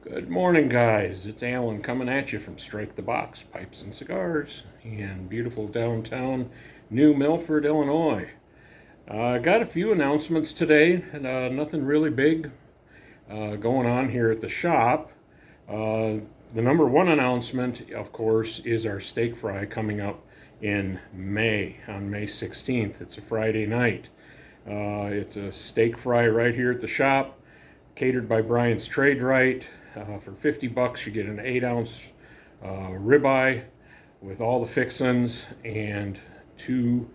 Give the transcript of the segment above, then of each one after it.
Good morning, guys. It's Alan coming at you from Strike the Box Pipes and Cigars in beautiful downtown New Milford, Illinois. Got a few announcements today, and nothing really big going on here at the shop. Uh, the number one announcement, of course, is our steak fry coming up in May, on May 16th. It's a Friday night. It's a steak fry right here at the shop, catered by Brian's Trade Right. For $50, you get an 8-ounce ribeye with all the fixins and two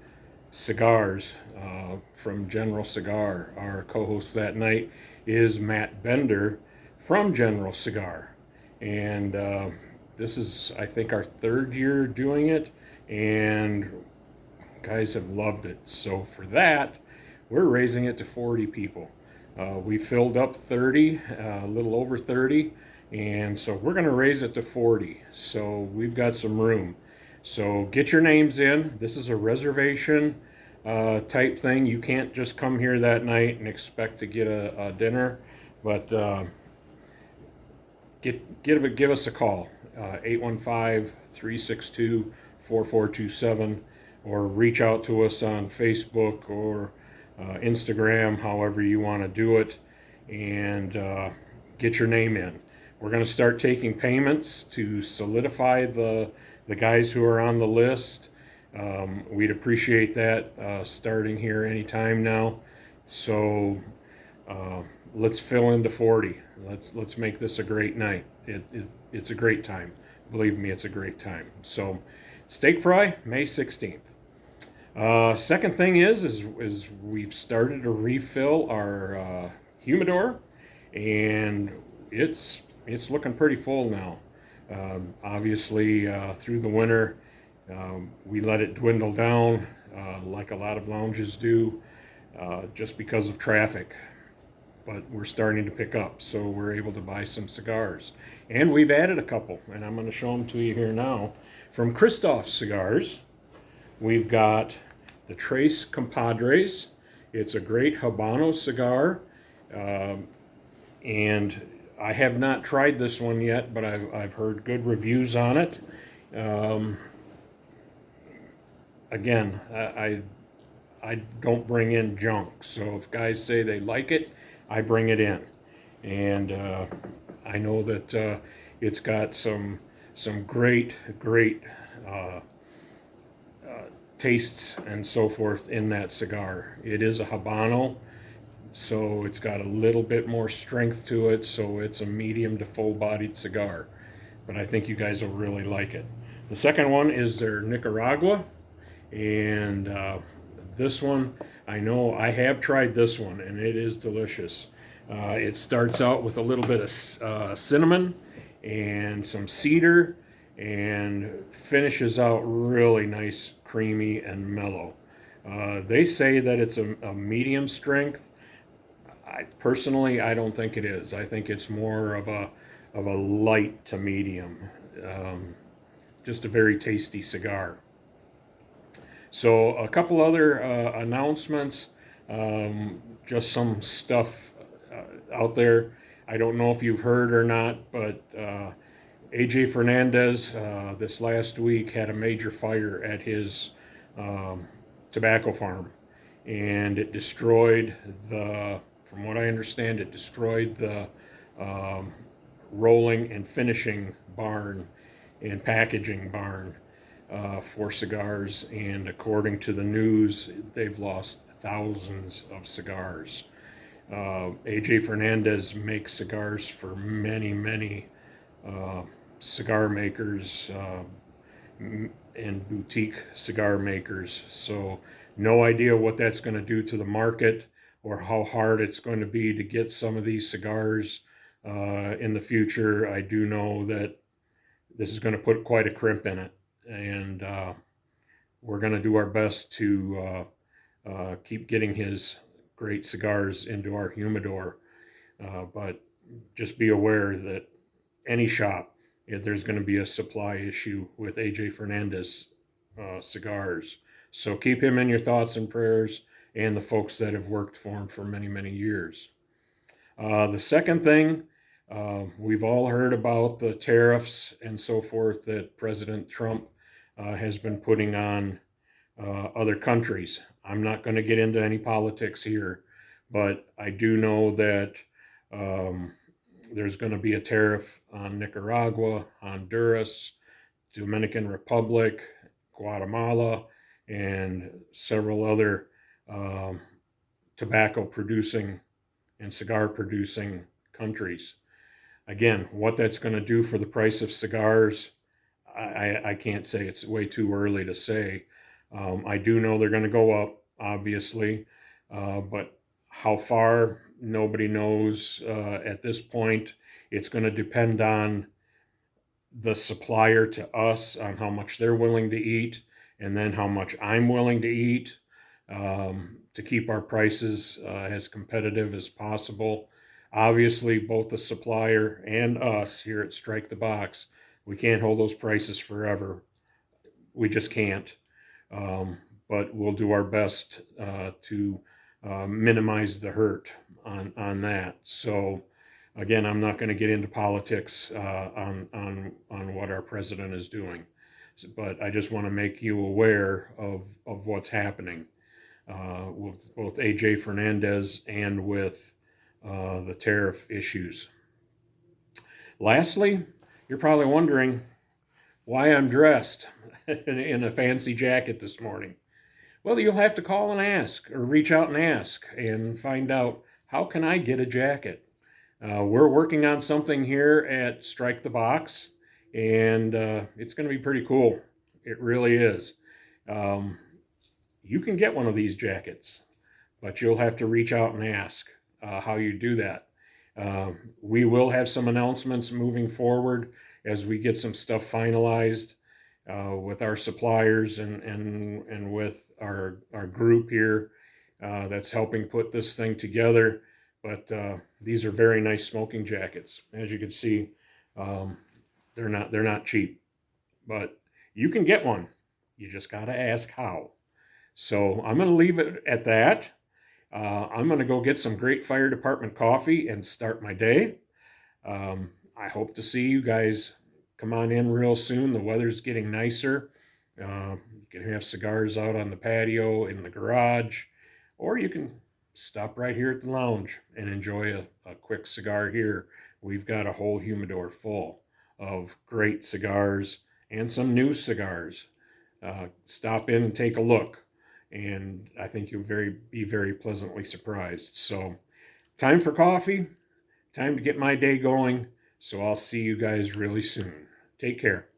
cigars from General Cigar. Our co-host that night is Matt Bender from General Cigar, and this is, I think, our third year doing it, and guys have loved it. So for that, we're raising it to 40 people. We filled up 30, a little over 30, and so we're going to raise it to 40. So we've got some room. So get your names in. This is a reservation type thing. You can't just come here that night and expect to get a dinner, but give us a call, 815-362-4427, or reach out to us on Facebook or Instagram, however you want to do it, and get your name in. We're going to start taking payments to solidify the guys who are on the list. We'd appreciate that starting here anytime now. So let's fill into 40. Let's make this a great night. It's a great time. Believe me, it's a great time. So steak fry, May 16th. Second thing is we've started to refill our humidor, and it's looking pretty full now. Obviously, through the winter, we let it dwindle down, like a lot of lounges do, just because of traffic. But we're starting to pick up, so we're able to buy some cigars, and we've added a couple, and I'm going to show them to you here now. From Christoph Cigars, we've got the Trace Compadres. It's a great Habano cigar, and I have not tried this one yet, but I've heard good reviews on it. Again, I don't bring in junk, so if guys say they like it, I bring it in, and I know that it's got some great tastes and so forth in that cigar. It is a Habano, so it's got a little bit more strength to it, so it's a medium to full-bodied cigar, but I think you guys will really like it. The second one is their Nicaragua, and this one, I know I have tried this one, and it is delicious. It starts out with a little bit of cinnamon and some cedar, and finishes out really nice, creamy, and mellow. They say that it's a medium strength. I don't think it is. I think it's more of a light to medium. Just a very tasty cigar. So a couple other announcements, just some stuff out there. I don't know if you've heard or not, but AJ Fernandez this last week had a major fire at his tobacco farm, and it destroyed from what I understand, it destroyed the rolling and finishing barn and packaging barn for cigars, and according to the news, they've lost thousands of cigars. AJ Fernandez makes cigars for many cigar makers and boutique cigar makers. So no idea what that's going to do to the market or how hard it's going to be to get some of these cigars in the future. I do know that this is going to put quite a crimp in it, and we're going to do our best to keep getting his great cigars into our humidor. But just be aware that any shop, there's going to be a supply issue with AJ Fernandez cigars. So keep him in your thoughts and prayers, and the folks that have worked for him for many years. The second thing, We've all heard about the tariffs and so forth that President Trump has been putting on other countries. I'm not going to get into any politics here, but I do know that um, there's going to be a tariff on Nicaragua, Honduras, Dominican Republic, Guatemala, and several other um, tobacco producing and cigar producing countries. Again, what that's going to do for the price of cigars, I can't say. It's way too early to say. I do know they're going to go up, obviously, but how far, nobody knows at this point. It's going to depend on the supplier to us on how much they're willing to eat, and then how much I'm willing to eat to keep our prices as competitive as possible. Obviously, both the supplier and us here at Strike the Box, we can't hold those prices forever. We just can't. Um, but we'll do our best to minimize the hurt on that. So, again, I'm not going to get into politics on what our president is doing, but I just want to make you aware of what's happening with both AJ Fernandez and with the tariff issues. Lastly, you're probably wondering why I'm dressed in a fancy jacket this morning. Well, you'll have to call and ask, or reach out and ask, and find out, how can I get a jacket? We're working on something here at Strike the Box, and it's going to be pretty cool. It really is. Um, you can get one of these jackets, but you'll have to reach out and ask how you do that. We will have some announcements moving forward as we get some stuff finalized with our suppliers and with our group here that's helping put this thing together. But these are very nice smoking jackets. As you can see, um, they're not cheap, but you can get one. You just got to ask how. So I'm going to leave it at that. I'm going to go get some great fire department coffee and start my day. I hope to see you guys come on in real soon. The weather's getting nicer. You can have cigars out on the patio, in the garage, or you can stop right here at the lounge and enjoy a quick cigar here. We've got a whole humidor full of great cigars and some new cigars. Stop in and take a look, and I think you'll be very pleasantly surprised. So, time for coffee, time to get my day going. So I'll see you guys really soon. Take care.